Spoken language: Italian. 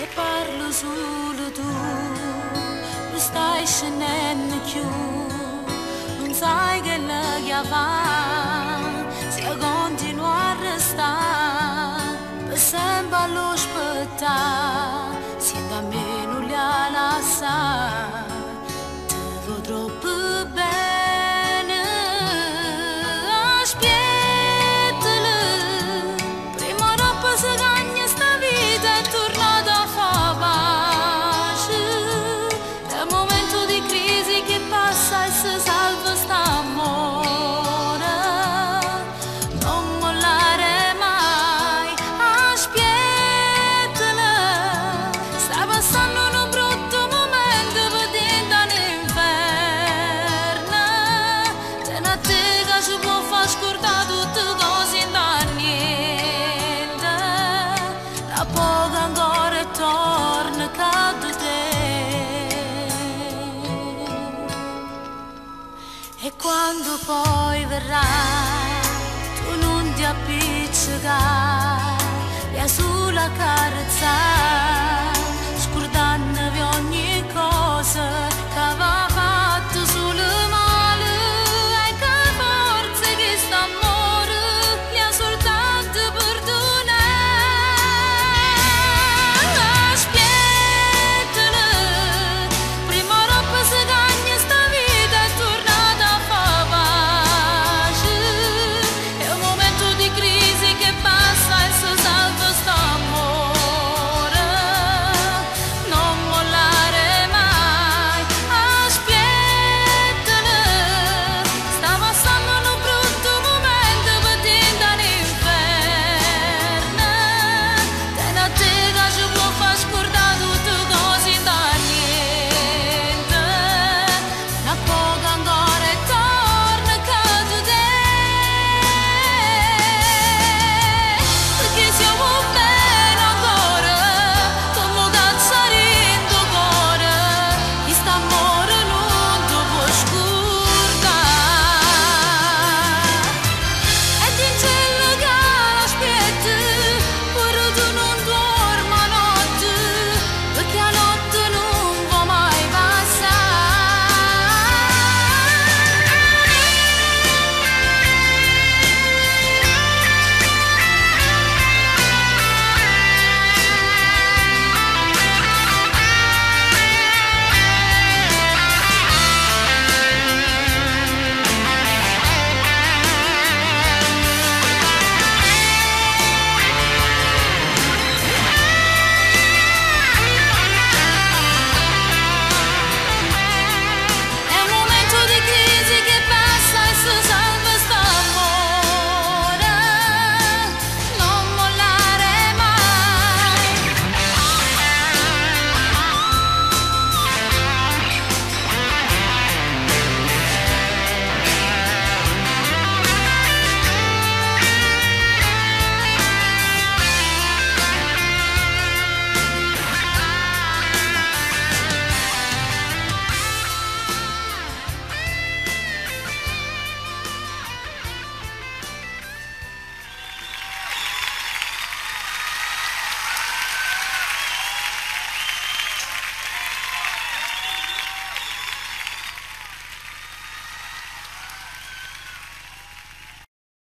e parlo solo tu, non stai scendendo più, non sai che la chiama, se continua a restare, per sempre allo aspettare, se da me non li ha lasciato, ti vedo troppo bene, aspettala, prima o dopo si cagna sta vita e tornata a fa pace, è un momento di crisi che passa e si salva st'amore, non mollare mai, aspettala, sta passando un brutto momento per dentro all'inferno, se non te che ci può far scordare tutte cose da niente, da poco ancora e torna cade te. E quando poi verrà, tu non ti appiccicare, via sulla carrozza